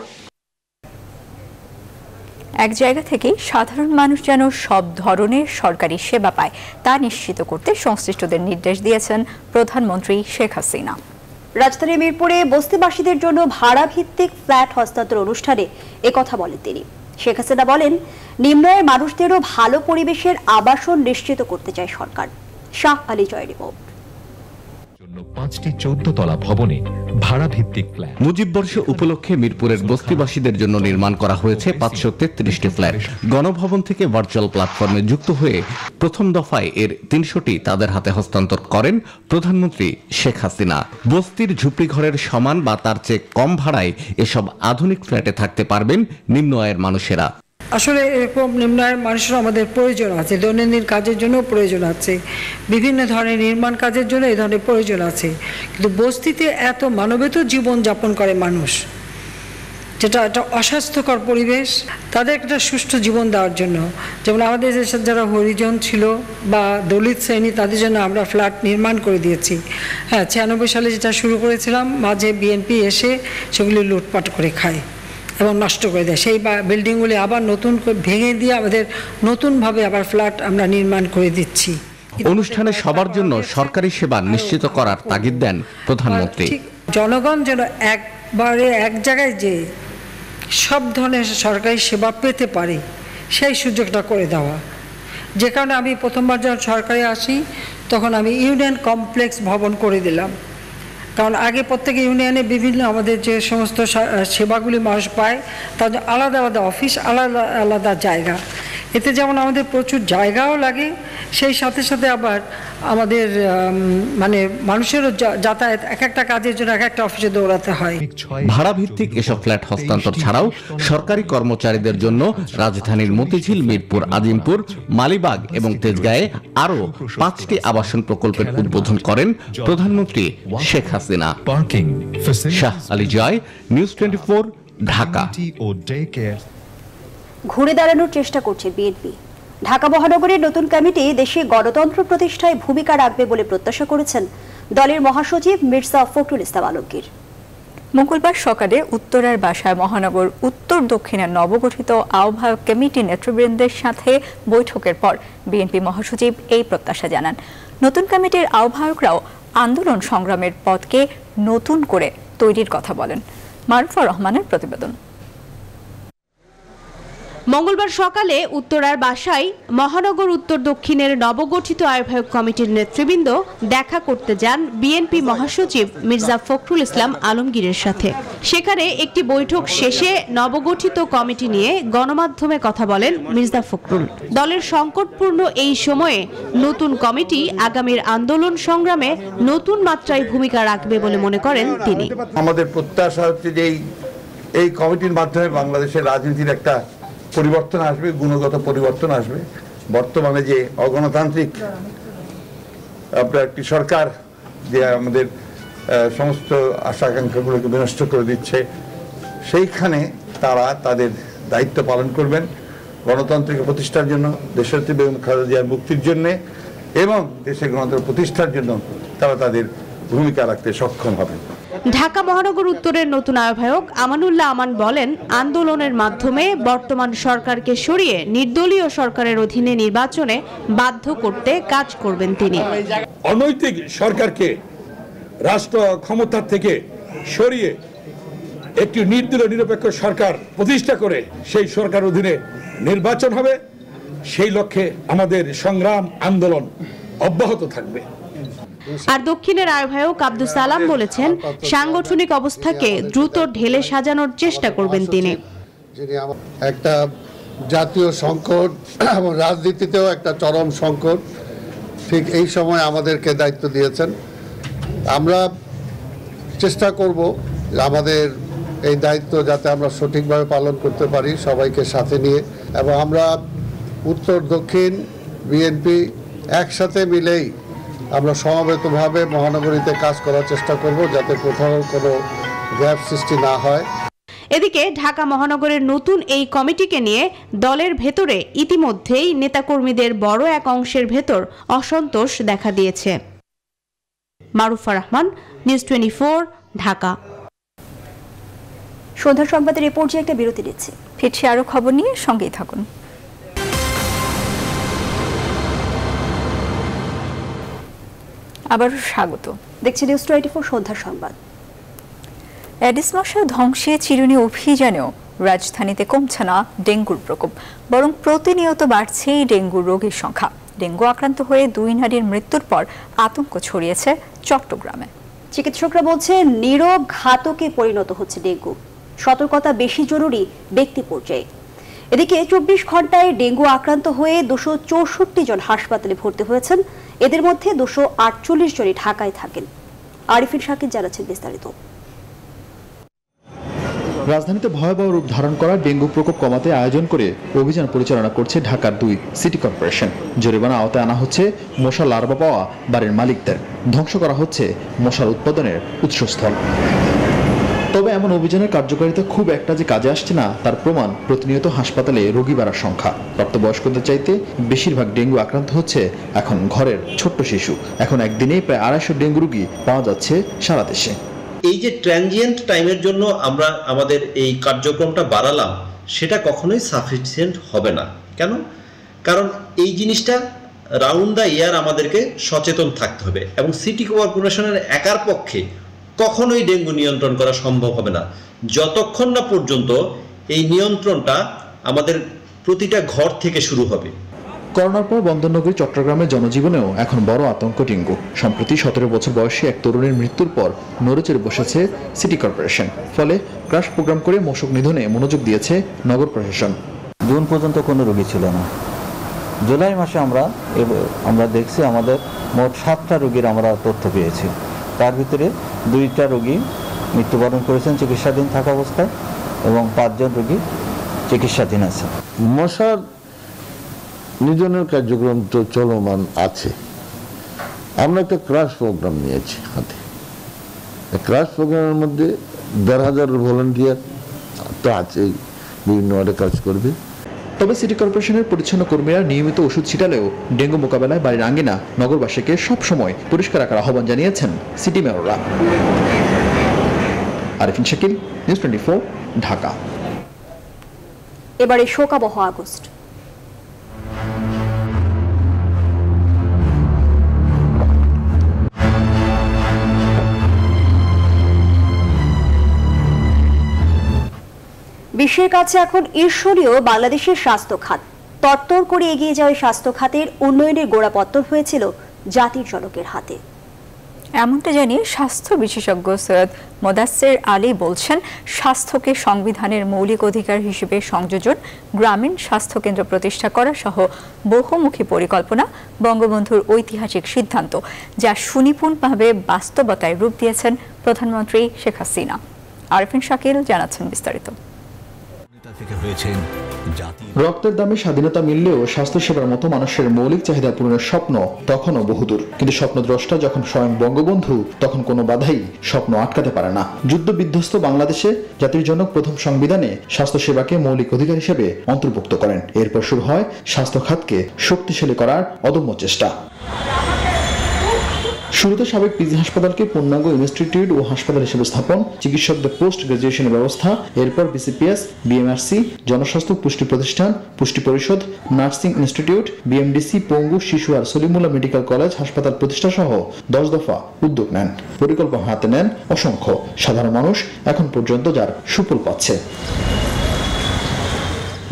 এক জায়গা থেকে সাধারণ মানুষ যেন সব ধরনের সরকারি সেবা পায়, তা নিশ্চিত করতে সংশ্লিষ্টদের নির্দেশ দিয়েছেন প্রধানমন্ত্রী শেখ হাসিনা। রাজধানীর মিরপুরে বস্তিবাসীদের জন্য ভাড়া ভিত্তিক ফ্ল্যাট হস্তান্তর অনুষ্ঠানে একথা বলেন তিনি। শেখ হাসিনা বলেন, নিম্নআয়ের মানুষদেরও ভালো পরিবেশের আবাসন নিশ্চিত করতে চায় সরকার। শাহ আলী জয় রিপোর্ট। 5টি 14 তলা ভবনে ভাড়া ভিত্তিক ফ্ল্যাট। মুজিব বর্ষ উপলক্ষে মিরপুরের বস্তিবাসীদের জন্য নির্মাণ করা হয়েছে 533টি ফ্ল্যাট। গণভবন থেকে ভার্চুয়াল প্ল্যাটফর্মে যুক্ত হয়ে প্রথম দফায় এর 300টি তাদের হাতে হস্তান্তর করেন প্রধানমন্ত্রী শেখ হাসিনা। বস্তির ঝুপড়ি ঘরের সমান বা তার চেয়ে কম ভাড়ায় এসব আধুনিক ফ্ল্যাটে থাকতে পারবেন নিম্ন আয়ের মানুষেরা। আসলে এরকম নিম্ন আয়ের মানুষের আমাদের প্রয়োজন আছে, দৈনন্দিন কাজের জন্য প্রয়োজন আছে, বিভিন্ন ধরনের নির্মাণ কাজের জন্য এই ধরনের প্রয়োজন আছে। কিন্তু বস্তিতে এত মানবেতর জীবন যাপন করে মানুষ, যেটা একটা অস্বাস্থ্যকর পরিবেশ, তাদের একটা সুষ্ঠু জীবন দেওয়ার জন্য, যেমন আমাদের দেশের যারা হরিজন ছিল বা দলিত শ্রেণী তাদের জন্য আমরা ফ্ল্যাট নির্মাণ করে দিয়েছি। হ্যাঁ, 96 সালে যেটা শুরু করেছিলাম, মাঝে বিএনপি এসে সেগুলি লুটপাট করে খায় এবং নষ্ট করে দেয়। সেই বিল্ডিংগুলি আবার নতুন করে ভেঙে দিয়ে আমাদের নতুনভাবে আবার ফ্ল্যাট আমরা নির্মাণ করে দিচ্ছি। অনুষ্ঠানে সবার জন্য সরকারি সেবা নিশ্চিত করার তাগিদ দেন প্রধানমন্ত্রী। জনগণ যেন একবারে এক জায়গায় যে সব ধরনের সরকারি সেবা পেতে পারে সেই সুযোগটা করে দেওয়া। যে কারণে আমি প্রথমবার যখন সরকারে আসি তখন আমি ইউনিয়ন কমপ্লেক্স ভবন করে দিলাম, কারণ আগে প্রত্যেক ইউনিয়নে বিভিন্ন আমাদের যে সমস্ত সেবাগুলি মানুষ পায় তার আলাদা আলাদা অফিস, আলাদা আলাদা জায়গা। এতে যেমন আমাদের প্রচুর জায়গাও লাগে, সেই সাথে সাথে আবার আমাদের মানে মানুষেরও যাতায়াত এক একটা কাজের জন্য এক একটা অফিসে দৌড়াতে হয়। ভাড়া ভিত্তিক এসব ফ্ল্যাট হস্তান্তর ছাড়াও সরকারি কর্মচারীদের জন্য রাজধানীর মতিঝিল, মিরপুর, আজিমপুর, মালিবাগ এবং তেজগাঁয়ে আরও 5টি আবাসন প্রকল্পের উদ্বোধন করেন প্রধানমন্ত্রী শেখ হাসিনা। শাহ আলী জয়, নিউজ 24, ঢাকা। ঘুরে দাঁড়ানোর চেষ্টা করছে বিএনপি। ঢাকা মহানগরের নতুন কমিটি দেশে গণতন্ত্র প্রতিষ্ঠায় ভূমিকা রাখবে বলে প্রত্যাশা করেছেন দলের মহাসচিব মির্জা ফখরুল ইসলাম আলমগীর। মঙ্গলবার সকালে উত্তরার বাসায় মহানগর উত্তর দক্ষিণের নবগঠিত আহ্বায়ক কমিটি নেতৃবৃন্দের সাথে বৈঠকের পর বিএনপি মহাসচিব এই প্রত্যাশা জানান। নতুন কমিটির আহ্বায়করাও আন্দোলন সংগ্রামের পথকে নতুন করে তৈরির কথা বলেন। মারুফা রহমানের প্রতিবেদন। মঙ্গলবার সকালে উত্তরার বাসায় মহানগর উত্তর দক্ষিণের নবগঠিত আহ্বায়ক কমিটির নেতৃবৃন্দ দেখা করতে যান বিএনপি মহাসচিব মির্জা ফখরুল ইসলাম আলমগীরের সাথে। সেখানে একটি বৈঠক শেষে নবগঠিত কমিটি নিয়ে গণমাধ্যমে কথা বলেন মির্জা ফখরুল। দলের সংকটপূর্ণ এই সময়ে নতুন কমিটি আগামীর আন্দোলন সংগ্রামে নতুন মাত্রায় ভূমিকা রাখবে বলে মনে করেন তিনি। আমাদের প্রত্যাশা হচ্ছে যে এই কমিটির মাধ্যমে বাংলাদেশের রাজনীতির একটা পরিবর্তন আসবে, গুণগত পরিবর্তন আসবে। বর্তমানে যে অগণতান্ত্রিক আপনার একটি সরকার যে আমাদের সমস্ত আশা আকাঙ্ক্ষাগুলোকে বিনষ্ট করে দিচ্ছে, সেইখানে তারা তাদের দায়িত্ব পালন করবেন গণতন্ত্রকে প্রতিষ্ঠার জন্য, দেশনেত্রী বেগম খালেদা জিয়ার মুক্তির জন্য এবং দেশের গণতন্ত্র প্রতিষ্ঠার জন্য তারা তাদের ভূমিকা রাখতে সক্ষম হবেন। ঢাকা মহানগর উত্তরের নতুন আহ্বায়ক আমানুল্লাহ আমান বলেন, আন্দোলনের মাধ্যমে বর্তমান সরকারকে সরিয়ে নির্দলীয় সরকারের অধীনে নির্বাচনে বাধ্য করতে কাজ করবেন তিনি। অনৈতিক সরকারকে রাষ্ট্র ক্ষমতা থেকে সরিয়ে একটি নির্দলীয় নিরপেক্ষ সরকার প্রতিষ্ঠা করে সেই সরকার অধীনে নির্বাচন হবে, সেই লক্ষ্যে আমাদের সংগ্রাম আন্দোলন অব্যাহত থাকবে। আর দক্ষিণের আহ্বায়ক আব্দুল সালাম বলেছেন, সাংগঠনিক অবস্থাকে দ্রুত ঢেলে সাজানোর চেষ্টা করবেন তিনি। একটা জাতীয় সংকট এবং রাজনীতিতেও একটা চরম সংকট, ঠিক এই সময় আমাদেরকে দায়িত্ব দিয়েছেন। আমরা চেষ্টা করব আমাদের এই দায়িত্ব যাতে আমরা সঠিকভাবে পালন করতে পারি, সবাইকে সাথে নিয়ে, এবং আমরা উত্তর দক্ষিণ বিএনপি একসাথে মিলেই আমরা সমবেতভাবে মহানগরীতে কাজ করার চেষ্টা করব, যাতে কোথাও কোনো গ্যাপ সৃষ্টি না হয়। এদিকে ঢাকা মহানগরের নতুন এই কমিটিকে নিয়ে দলের ভেতরে ইতিমধ্যেই নেতাকর্মীদের বড় এক অংশের ভেতর অসন্তোষ দেখা দিয়েছে। মারুফা রহমান, নিউজ 24, ঢাকা। সন্ধ্যা সংবাদের এই পর্যায়ে একটা বিরতি নিচ্ছে, ফিরছি আরো খবর নিয়ে, সঙ্গেই থাকুন। আবারও স্বাগত, দেখছি নিউজ 24 সন্ধ্যা সংবাদ। অ্যাডিস মশা ধ্বংসে চিরুনি অভিযানেও রাজধানীতে কমছে না ডেঙ্গুর প্রকোপ, বরং প্রতিনিয়ত বাড়ছে ডেঙ্গু রোগীর সংখ্যা। ডেঙ্গু আক্রান্ত হয়ে 2 নারীর মৃত্যুর পর আতঙ্ক ছড়িয়েছে চট্টগ্রামে। চিকিৎসকরা বলছেন নীরব ঘাতকে পরিণত হচ্ছে ডেঙ্গু। সতর্কতা বেশি জরুরি ব্যক্তি পর্যায়ে। এদিকে 24 ঘন্টায় ডেঙ্গু আক্রান্ত হয়ে 264 জন হাসপাতালে ভর্তি হয়েছেন। এদের মধ্যে 248 জনই ঢাকায় থাকেন। আরিফিন শাকিল জানাচ্ছেন বিস্তারিত। রাজধানীতে ভয়াবহ রূপ ধারণ করা ডেঙ্গু প্রকোপ কমাতে আয়োজন করে অভিযান পরিচালনা করছে ঢাকার 2 সিটি কর্পোরেশন। জরিমানা আওতায় আনা হচ্ছে মশা লার্ভা পাওয়া বাড়ির মালিকদের, ধ্বংস করা হচ্ছে মশার উৎপাদনের উৎসস্থল। তবে এমন অভিযানের কার্যকারিতা খুব একটা যে কাজে আসছে না তার প্রমাণ প্রতিনিয়ত হাসপাতালে রোগী বাড়ার সংখ্যা। প্রাপ্তবয়স্কদের চাইতে বেশিরভাগ ডেঙ্গু আক্রান্ত হচ্ছে এখন ঘরের ছোট্ট শিশু। এখন একদিনেই প্রায় 250 ডেঙ্গু রোগী পাওয়া যাচ্ছে সারা দেশে। এই যে ট্রানজিয়েন্ট টাইমের জন্য আমরা আমাদের এই কার্যক্রমটা বাড়ালাম, সেটা কখনোই সাফিসিয়েন্ট হবে না। কেন? কারণ এই জিনিসটা রাউন্ড দ্য ইয়ার আমাদেরকে সচেতন থাকতে হবে, এবং সিটি কর্পোরেশনের একার পক্ষে কখনোই ডেঙ্গু নিয়ন্ত্রণ করা সম্ভব হবে না যতক্ষণ না পর্যন্ত এই নিয়ন্ত্রণটা আমাদের প্রতিটা ঘর থেকে শুরু হবে। করোনার পর বন্দরনগরী চট্টগ্রামের জনজীবনেও এখন বড় আতঙ্ক ডেঙ্গু। সম্প্রতি 17 বছর বয়সী এক তরুণীর মৃত্যুর পর নড়েচড়ে বসেছে সিটি কর্পোরেশন। ফলে ক্রাশ প্রোগ্রাম করে মশক নিধনে মনোযোগ দিয়েছে নগর প্রশাসন। জুন পর্যন্ত কোনো রোগী ছিল না। জুলাই মাসে আমরা দেখছি আমাদের মোট 7টা রোগীর আমরা তথ্য পেয়েছি। তার ভিতরে 2টা রোগী মৃত্যুবরণ করেছেন চিকিৎসাধীন থাকা অবস্থায়, এবং 5 জন রোগী চিকিৎসাধীন আছে। মশার নিধনের কার্যক্রম তো চলমান আছে। আমরা একটা ক্রাশ প্রোগ্রাম নিয়েছি হাতে। ক্রাশ প্রোগ্রামের মধ্যে 1,500 ভলান্টিয়ার তো আছেই, বিভিন্ন ওয়ার্ডে কাজ করবে। তবে সিটি কর্পোরেশনের পরিচ্ছন্ন কর্মীরা নিয়মিত ওষুধ ছিটালেও ডেঙ্গু মোকাবেলায় বাড়ির আঙ্গিনা নগরবাসীকে সবসময় পরিষ্কার রাখার আহ্বান জানিয়েছেন সিটি মেয়ররা। আরিফিন শাকিল, নিউজ 24, ঢাকা। এবারে শোকাবহ আগস্ট। বিশ্বের কাছে এখন ঈর্ষণীয় বাংলাদেশের স্বাস্থ্য খাত। তরতর করে এগিয়ে যাওয়া স্বাস্থ্য খাতের উন্নয়নের গোড়াপত্তর হয়েছিল জাতির জনকের হাতে। এমনটা জানিয়ে স্বাস্থ্য বিশেষজ্ঞ সৈয়দ মোদাসের আলী বলছেন, স্বাস্থ্যকে সংবিধানের মৌলিক অধিকার হিসেবে সংযোজন, গ্রামীণ স্বাস্থ্য কেন্দ্র প্রতিষ্ঠা করা সহ বহুমুখী পরিকল্পনা বঙ্গবন্ধুর ঐতিহাসিক সিদ্ধান্ত, যা সুনিপুণভাবে বাস্তবতায় রূপ দিয়েছেন প্রধানমন্ত্রী শেখ হাসিনা। আরিফিন শাকিল জানাচ্ছেন বিস্তারিত। রক্তের দামে স্বাধীনতা মিললেও স্বাস্থ্যসেবার মতো মানুষের মৌলিক চাহিদা পূরণের স্বপ্ন তখনও বহুদূর। কিন্তু স্বপ্নদ্রষ্টা যখন স্বয়ং বঙ্গবন্ধু, তখন কোনো বাধাই স্বপ্ন আটকাতে পারে না। যুদ্ধ বিধ্বস্ত বাংলাদেশে জাতির জনক প্রথম সংবিধানে স্বাস্থ্যসেবাকে মৌলিক অধিকার হিসেবে অন্তর্ভুক্ত করেন। এরপর শুরু হয় স্বাস্থ্য খাতকে শক্তিশালী করার অদম্য চেষ্টা। শুরুতে সাবেক পিজি হাসপাতালকে পূর্ণাঙ্গ ইনস্টিটিউট ও হাসপাতাল হিসেবে স্থাপন, চিকিৎসকদের পোস্ট গ্রাজুয়েশনের ব্যবস্থা, এরপর বিসিপিএস, বিএমআরসি, জনস্বাস্থ্য পুষ্টি প্রতিষ্ঠান, পুষ্টি পরিষদ, নার্সিং ইনস্টিটিউট, বিএমডিসি, পঙ্গু, শিশু আর সলিমুল্লাহ মেডিকেল কলেজ হাসপাতাল প্রতিষ্ঠা সহ 10 দফা উদ্যোগ নেন। পরিকল্পনা হাতে নেন অসংখ্য সাধারণ মানুষ, এখন পর্যন্ত যার সুফল পাচ্ছে।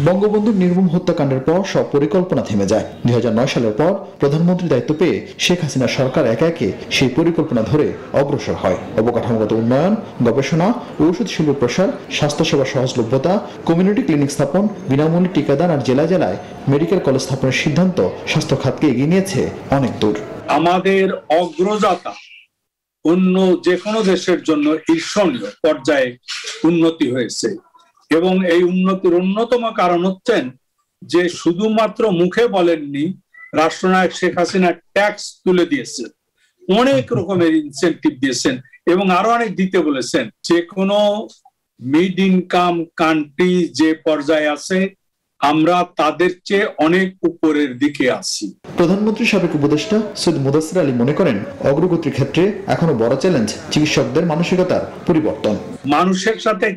বঙ্গবন্ধুর নির্মম হত্যাকাণ্ডের পর সব পরিকল্পনা থেমে যায়। 2009 সালের পর প্রধানমন্ত্রীর দায়িত্ব পেয়ে শেখ হাসিনা সরকার একে একে সেই পরিকল্পনা ধরে অগ্রসর হয়। অবকাঠামোগত উন্নয়ন, গবেষণা, ঔষধ শিল্প প্রসার, স্বাস্থ্যসেবা সহজলভ্যতা, কমিউনিটি ক্লিনিক স্থাপন, বিনামূল্যে টিকাদান আর জেলায় জেলায় মেডিকেল কলেজ স্থাপনের সিদ্ধান্ত স্বাস্থ্য খাতকে এগিয়ে নিয়েছে অনেক দূর। আমাদের অগ্রযাত্রা অন্য যে কোনো দেশের জন্য ঈর্ষণীয় পর্যায়ে উন্নতি হয়েছে, এবং এই উন্নতির অন্যতম কারণ হচ্ছেন যে শুধুমাত্র মুখে বলেননি, রাষ্ট্রনায়ক শেখ হাসিনা ট্যাক্স তুলে দিয়েছেন, অনেক রকমের ইনসেন্টিভ দিয়েছেন, এবং আরো অনেক দিতে বলেছেন। যে কোনো মিড ইনকাম কান্ট্রি যে পর্যায়ে আছে, আমরা তাদের চেয়ে অনেক উপরের দিকে আছি। প্রধানমন্ত্রী সাবেক উপদেষ্টা সৈয়দ মোদাসের আলী মনে করেন, অগ্রগতির ক্ষেত্রে এখনো বড় চ্যালেঞ্জ চিকিৎসকদের মানসিকতার পরিবর্তন। মানুষের সাথে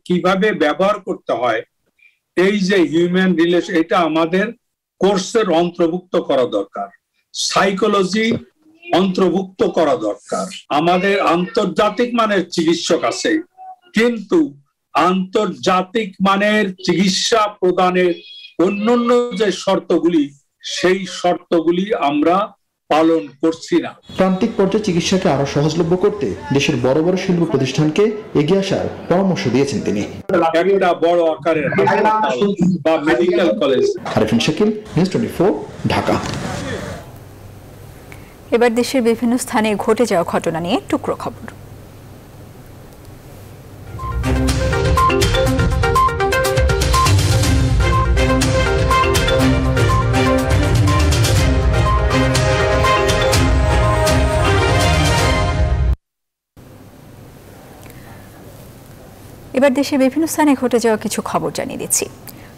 কিভাবে ব্যবহার করতে হয়, এই যে হিউম্যান রিলেশন, এটা আমাদের কোর্সের অন্তর্ভুক্ত করা দরকার। সাইকোলজি অন্তর্ভুক্ত করা দরকার। আমাদের আন্তর্জাতিক মানের চিকিৎসক আছে, কিন্তু আন্তর্জাতিক মানের চিকিৎসা প্রদানের অন্যান্য যে শর্তগুলি, সেই শর্তগুলি আমরা পালন করছি না। প্রান্তিক পর্যায়ে চিকিৎসাকে আরো সহজলভ্য করতে দেশের বড় বড় শিল্প প্রতিষ্ঠানকে এগিয়ে আসার পরামর্শ দিয়েছেন তিনি। একটা বড় আকারের হাসপাতাল বা medical college. Arifin Shakil, news 24, Dhaka. এবার দেশের বিভিন্ন স্থানে ঘটে যাওয়া ঘটনা নিয়ে টুকরো খবর। এবার দেশের বিভিন্ন স্থানে ঘটে যাওয়া কিছু খবর জানিয়ে দিচ্ছি।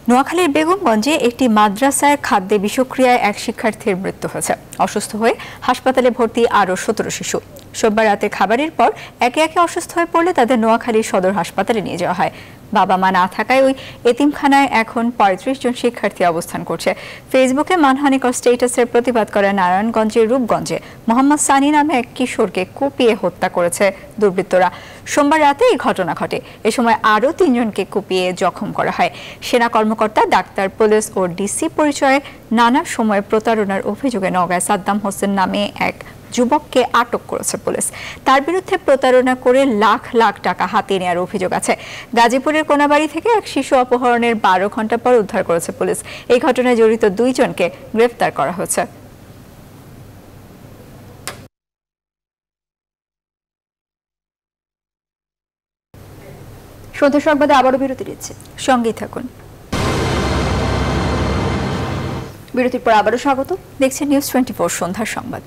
নোয়াখালীর বেগমগঞ্জে একটি মাদ্রাসায় খাদ্যে বিষক্রিয়ায় এক শিক্ষার্থীর মৃত্যু হয়েছে। অসুস্থ হয়ে হাসপাতালে ভর্তি আরও 17 শিশু। সোমবার রাতে খাবারের পর একে একে অসুস্থ হয়ে পড়লে তাদের নোয়াখালীর সদর হাসপাতালে নিয়ে যাওয়া হয়। বাবা মা না থাকায় ওই এতিমখানায় এখন 35 জন শিক্ষার্থী অবস্থান করছে। ফেসবুকে মানহানিকর স্ট্যাটাসের প্রতিবাদ করে নারায়ণগঞ্জের রূপগঞ্জে মোহাম্মদ সানি নামে এক কিশোরকে কুপিয়ে হত্যা করেছে দুর্বৃত্তরা। সোমবার রাতে এই ঘটনা ঘটে। এ সময় আরও 3 জনকে কুপিয়ে জখম করা হয়। সেনা কর্মকর্তা, ডাক্তার, পুলিশ ও ডিসি পরিচয়ে নানা সময় প্রতারণার অভিযোগে নওগাঁয় সাদ্দাম হোসেন নামে এক যুবককে আটক করেছে পুলিশ। তার বিরুদ্ধে প্রতারণা করে লাখ লাখ টাকা হাতিয়ে নেওয়ার অভিযোগ আছে। গাজীপুরের কোনাবাড়ি থেকে এক শিশু অপহরণের 12 ঘন্টা পর উদ্ধার করেছে পুলিশ। এই ঘটনায় জড়িত 2 জনকে গ্রেফতার করা হয়েছে। সন্ধ্যা সংবাদে আবারও বিরতি দিচ্ছে, সঙ্গেই থাকুন। বিরতির পর আবারও স্বাগত। দেখছেন নিউজ 24 সন্ধ্যার সংবাদ।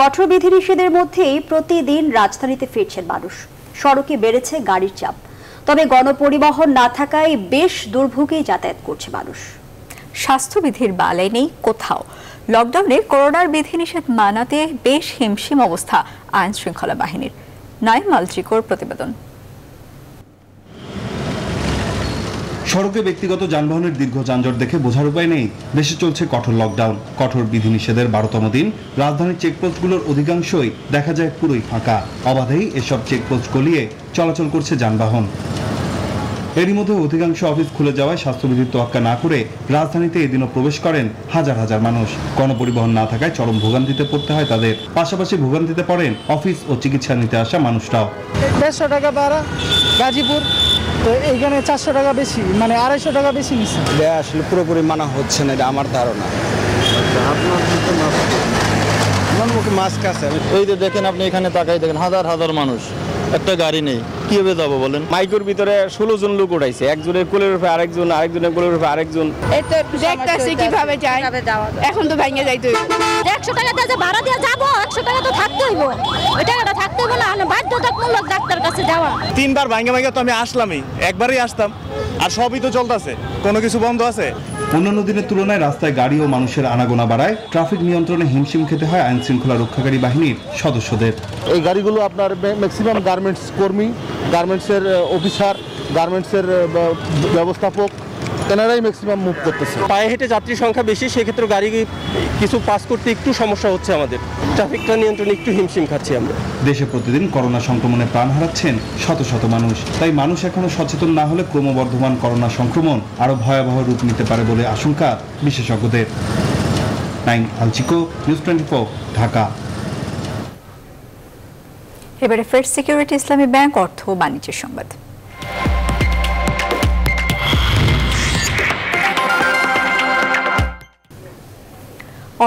কঠোর বিধিনিষেধের মধ্যেই প্রতিদিন রাজধানীতে ফিরছেন মানুষ। সড়কে বেড়েছে গাড়ির চাপ, তবে গণপরিবহন না থাকায় বেশ দুর্ভোগে যাতায়াত করছে মানুষ। স্বাস্থ্যবিধির বালাই নেই কোথাও। লকডাউনে করোনার বিধিনিষেধ মানাতে বেশ হিমশিম অবস্থা আইন শৃঙ্খলা বাহিনীর। নাইম মালচিকোর প্রতিবেদন। সড়কে ব্যক্তিগত যানবাহনের দীর্ঘ যানজট দেখে বোঝার উপায় নেই দেশে চলছে কঠোর লকডাউন। কঠোর বিধিনিষেধের 12তম দিন রাজধানীর চেকপোস্টগুলোর অধিকাংশই দেখা যায় পুরোই ফাঁকা। অবাধেই এসব চেকপোস্ট গলিয়ে চলাচল করছে যানবাহন। এরই মধ্যে অধিকাংশ অফিস খুলে যাওয়ায় স্বাস্থ্যবিধির তোয়াক্কা না করে রাজধানীতে এদিনও প্রবেশ করেন হাজার হাজার মানুষ। গণপরিবহন না থাকায় চরম ভোগান্তিতে পড়তে হয় তাদের। পাশাপাশি ভোগান্তিতে পড়েন অফিস ও চিকিৎসা নিতে আসা মানুষরাও। 150 টাকা ভাড়া গাজীপুর, তো এইখানে 400 টাকা বেশি, মানে 250 টাকা বেশি নিচ্ছে। আসলে পুরোপুরি মানা হচ্ছে না, এটা আমার ধারণা। আমার মুখে মাস্ক আছে। এই যে দেখেন আপনি এখানে তাকাই দেখেন হাজার হাজার মানুষ, একটা গাড়ি নেই, কিভাবে যাবো বলেন? মাইকের ভিতরে 16 জন লোক উঠাইছে, একজনের কোলের উপরে আরেকজন, আরেকজনের কোলের উপরে আরেকজন। দেখতেছি কিভাবে যায়, এখন তো ভেঙে যাইতে হইব। 100 টাকা দিয়ে ভাড়া দিয়ে যাবো, 100 টাকা তো থাকতে হইব, ওই টাকাটা থাকতে হইব না, বাধ্যতামূলক ডাক্তার কাছে যাওয়া। 3 বার ভাঙে তো আমি আসলামই, একবারই আসতাম, আর সবই তো চলতেছে, কোনো কিছু বন্ধ আছে? অন্যান্য দিনের তুলনায় রাস্তায় গাড়ি ও মানুষের আনাগোনা বাড়ায় ট্রাফিক নিয়ন্ত্রণে হিমশিম খেতে হয় আইন শৃঙ্খলা রক্ষাকারী বাহিনীর সদস্যদের। এই গাড়িগুলো আপনার ম্যাক্সিমাম গার্মেন্টস কর্মী, গার্মেন্টসের অফিসার, গার্মেন্টসের ব্যবস্থাপক, এনারাই ম্যাক্সিমাম মুভ করতেছে। পায়ে হেঁটে যাত্রীর সংখ্যা বেশি, সেক্ষেত্রে গাড়ি কিছু পাস করতে একটু সমস্যা হচ্ছে আমাদের। ট্রাফিকটা নিয়ন্ত্রণে একটু হিমশিম খাচ্ছি আমরা। দেশে প্রতিদিন করোনা সংক্রমণে প্রাণ হারাচ্ছেন শত শত মানুষ। তাই মানুষ এখনো সচেতন না হলে ক্রমবর্ধমান করোনা সংক্রমণ আরো ভয়াবহ রূপ নিতে পারে বলে আশঙ্কা বিশেষজ্ঞদের। নাইম আলচিকো, নিউজ 24, ঢাকা। এবারে ফার্স্ট সিকিউরিটি ইসলামী ব্যাংক অর্থ ও বাণিজ্যের সংবাদ।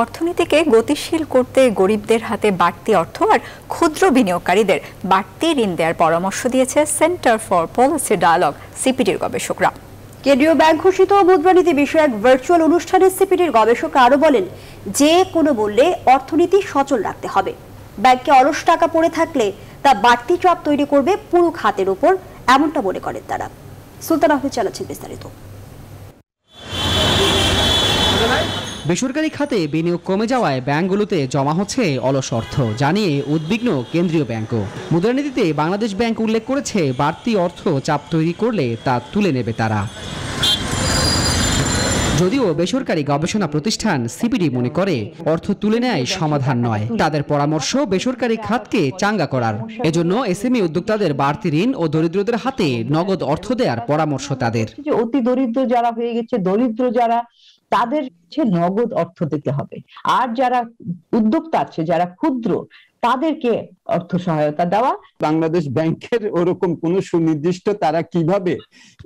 অর্থনীতিকে গতিশীল করতে গরিবদের হাতে বাড়তি অর্থ আর ক্ষুদ্র বিনিয়োগকারীদের বাড়তি ঋণ দেওয়ার পরামর্শ দিয়েছে সেন্টার ফর পলিসি ডায়ালগ সিপিডির গবেষকরা। কেন্দ্রীয় ব্যাংক ঘোষিত মুদ্রানীতি বিষয়ক ভার্চুয়াল অনুষ্ঠানে সিপিডির গবেষকরা আরো বলেন, যে কোনো মূল্যে অর্থনীতি সচল রাখতে হবে। ব্যাংকে অলস টাকা পড়ে থাকলে তা বাড়তি চাপ তৈরি করবে পুরো খাতের উপর, এমনটা মনে করেন তারা। সুলতান আহমেদ চালাচ্ছেন বিস্তারিত। বেসরকারি খাতে বিনিয়োগ কমে যাওয়ায় ব্যাংকগুলোতে জমা হচ্ছে অলস অর্থ জানিয়ে উদ্বিগ্ন কেন্দ্রীয় ব্যাংকও। মুদ্রানীতিতে বাংলাদেশ ব্যাংক উল্লেখ করেছে, বাড়তি অর্থ চাপ তৈরি করলে তা তুলে নেবে তারা। যদিও বেসরকারি গবেষণা প্রতিষ্ঠান সিপিডি মনে করে অর্থ তুলে নেয় সমাধান নয়, তাদের পরামর্শ বেসরকারি খাতকে চাঙ্গা করার। এজন্য এসএমই উদ্যোক্তাদের বাড়তি ঋণ ও দরিদ্রদের হাতে নগদ অর্থ দেওয়ার পরামর্শ তাদের। অতি দরিদ্র যারা হয়ে গেছে, দরিদ্র যারা, তাদের নগদ অর্থ দিতে হবে। আর যারা উদ্যোক্তা আছে, যারা ক্ষুদ্র, তাদেরকে অর্থ সহায়তা দেওয়া। বাংলাদেশ ব্যাংকের ওরকম কোনো সুনির্দিষ্ট তারা কিভাবে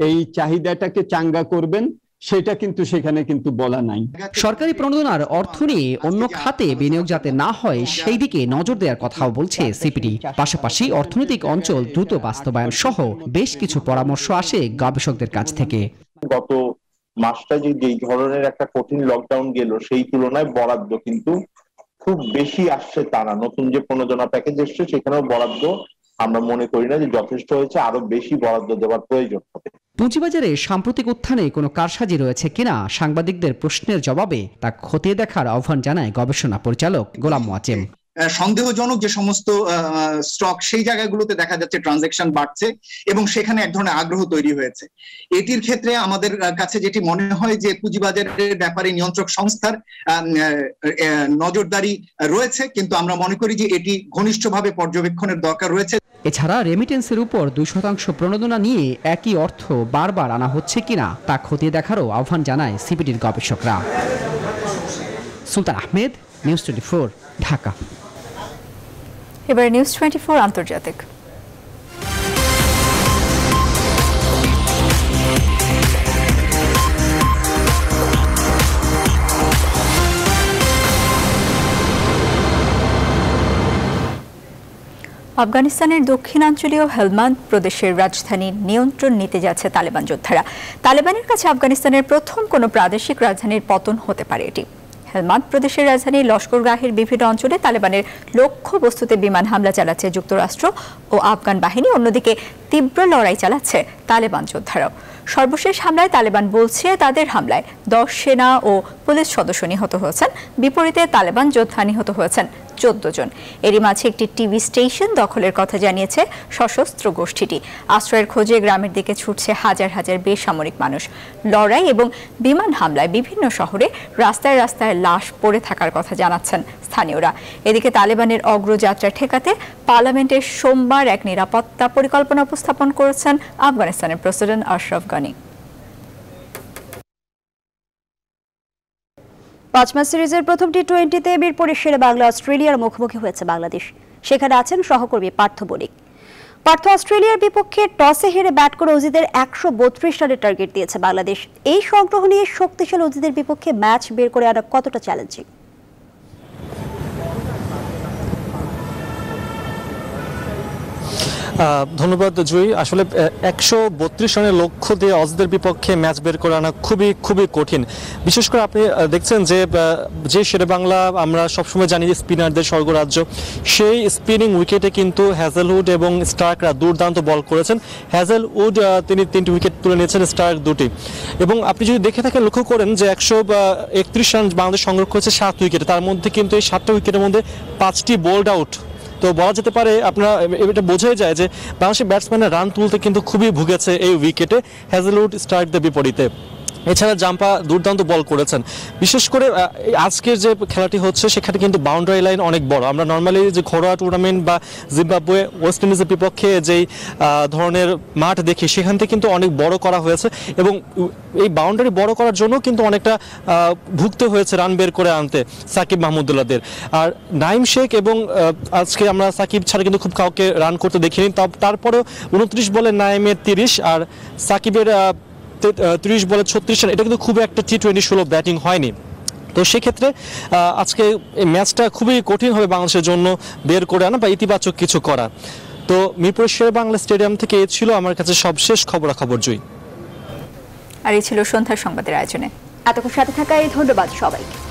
এই চাহিদাটাকে চাঙ্গা করবেন সেটা কিন্তু সেখানে কিন্তু বলা নাই। সরকারি প্রণোদনার অর্থ নিয়ে অন্য খাতে বিনিয়োগ যাতে না হয় সেই দিকে নজর দেওয়ার কথাও বলছে সিপিডি। পাশাপাশি অর্থনৈতিক অঞ্চল দ্রুত বাস্তবায়ন সহ বেশ কিছু পরামর্শ আসে গবেষকদের কাছ থেকে। গত মাসটা যেই ধরনের একটা কঠিন লকডাউন গেল সেই তুলনায় বরাদ্দ কিন্তু খুব বেশি আসছে তা না। নতুন যে প্রণোদনা প্যাকেজ এসছে সেখানেও বরাদ্দ আমরা মনে করি না যে যথেষ্ট হয়েছে, আরো বেশি বরাদ্দ দেওয়ার প্রয়োজন হবে। পুঁজিবাজারে সাম্প্রতিক উত্থানে কোনো কারসাজি রয়েছে কিনা সাংবাদিকদের প্রশ্নের জবাবে তা খতিয়ে দেখার আহ্বান জানায় গবেষণা পরিচালক গোলাম মোয়াজ্জেম। সন্দেহজনক যে সমস্ত স্টক সেই জায়গাগুলোতে দেখা যাচ্ছে ট্রানজাকশন বাড়ছে এবং সেখানে এক ধরনের আগ্রহ তৈরি হয়েছে। এটির ক্ষেত্রে আমাদের কাছে যেটি মনে হয় যে পুঁজিবাজারের ব্যাপারে নিয়ন্ত্রক সংস্থার নজরদারি রয়েছে, কিন্তু আমরা মনে করি যে এটি ঘনিষ্ঠভাবে পর্যবেক্ষণের দরকার রয়েছে। এছাড়া রেমিটেন্সের উপর 2% প্রণোদনা নিয়ে একই অর্থ বারবার আনা হচ্ছে কিনা তা খতিয়ে দেখারও আহ্বান জানায় সিপিডির গবেষকরা। সুলতান আহমেদ, নিউজ 24, ঢাকা। এবার নিউজ 24 আন্তর্জাতিক। আফগানিস্তানের দক্ষিণাঞ্চলীয় হেলমান্দ প্রদেশের রাজধানীর নিয়ন্ত্রণ নিতে যাচ্ছে তালেবান যোদ্ধারা। তালেবানের কাছে আফগানিস্তানের প্রথম কোনো প্রাদেশিক রাজধানীর পতন হতে পারে এটি। হেলমান্দ প্রদেশের রাজধানী লস্করগাহের বিভিন্ন অঞ্চলে তালেবানের লক্ষ্যবস্তুতে বিমান হামলা চালাচ্ছে যুক্তরাষ্ট্র ও আফগান বাহিনী, অন্যদিকে তীব্র লড়াই চালাচ্ছে তালেবান যোদ্ধারাও। সর্বশেষ হামলায় তালেবান বলছে তাদের হামলায় 10 সেনা ও পুলিশ সদস্য নিহত হয়েছেন, বিপরীতে তালেবান যোদ্ধা নিহত হয়েছেন 14 জন। এরই মাঝে একটি টিভি স্টেশন দখলের কথা জানিয়েছে সশস্ত্র গোষ্ঠীটি। আশ্রয়ের খোঁজে গ্রামের দিকে ছুটছে হাজার হাজার বেসামরিক মানুষ। লড়াই এবং বিমান হামলায় বিভিন্ন শহরে রাস্তায় রাস্তায় লাশ পড়ে থাকার কথা জানাচ্ছেন স্থানীয়রা। এদিকে তালেবানের অগ্রযাত্রা ঠেকাতে পার্লামেন্টে সোমবার এক নিরাপত্তা পরিকল্পনা উপস্থাপন করেছেন আফগানিস্তানের প্রেসিডেন্ট আশরাফ গানি। 5 ম্যাচ সিরিজের প্রথম টি20তে মিরপুরের শেরে বাংলা অস্ট্রেলিয়ার মুখোমুখি হয়েছে বাংলাদেশ। সেখানে আছেন সহকর্মী পার্থ বণিক। পার্থ, অস্ট্রেলিয়ার বিপক্ষে টসে হেরে ব্যাট করে অজিদের 132 রানের টার্গেট দিয়েছে বাংলাদেশ। এই সংগ্রহ নিয়ে শক্তিশালী অজিদের বিপক্ষে ম্যাচ বের করে আনা কতটা চ্যালেঞ্জিং? ধন্যবাদ জুই। আসলে 132 রানের লক্ষ্য দিয়ে অজিদের বিপক্ষে ম্যাচ বের করে আনা খুবই কঠিন। বিশেষ করে আপনি দেখছেন যে শেরেবাংলা আমরা সবসময় জানি যে স্পিনারদের স্বর্গরাজ্য, সেই স্পিনিং উইকেটে কিন্তু হ্যাজেলউড এবং স্টার্করা দুর্দান্ত বল করেছেন। হ্যাজেলউড তিনি 3টি উইকেট তুলে নিয়েছেন, স্টার্ক 2টি। এবং আপনি যদি দেখে থাকেন, লক্ষ্য করেন যে 131 রান বাংলাদেশ সংগ্রহ করেছে 7 উইকেটে, তার মধ্যে কিন্তু এই 7টা উইকেটের মধ্যে 5টি বোল্ড আউট। তো বলা যেতে পারে আপনারা এটা বোঝাই যায় যে বাংলাদেশের ব্যাটসম্যানরা রান তুলতে কিন্তু খুবই ভুগেছে এই উইকেটে হ্যাজেলউড স্টার্কদের বিপরীতে। এছাড়া জাম্পা দুর্দান্ত বল করেছেন। বিশেষ করে আজকের যে খেলাটি হচ্ছে সেখানে কিন্তু বাউন্ডারি লাইন অনেক বড়। আমরা নর্মালি যে ঘরোয়া টুর্নামেন্ট বা জিম্বাবুয়ে, ওয়েস্ট ইন্ডিজের বিপক্ষে যেই ধরনের মাঠ দেখি সেখান থেকে কিন্তু অনেক বড় করা হয়েছে এবং এই বাউন্ডারি বড় করার জন্য কিন্তু অনেকটা ভুগতে হয়েছে রান বের করে আনতে সাকিব মাহমুদুল্লাহদের। আর নাইম শেখ এবং আজকে আমরা সাকিব ছাড়া কিন্তু খুব কাউকে রান করতে দেখিনি। তারপরেও 29 বলে নাইমের 30 আর সাকিবের 30 বলে 36 রান, এটা কিন্তু খুব একটা টি20 সুলভ ব্যাটিং হয়নি। তো সেক্ষেত্রে আজকে এই ম্যাচটা খুবই কঠিন হবে বাংলাদেশের জন্য বের করে আনা বা ইতিবাচক কিছু করা। তো মিরপুরের শেরেবাংলা স্টেডিয়াম থেকে এ ছিল আমার কাছে সবশেষ খবরাখবর জুই। আর এই ছিল সন্ধ্যার সংবাদের আয়োজনে। এতক্ষণ সাথে থাকায় ধন্যবাদ সবাইকে।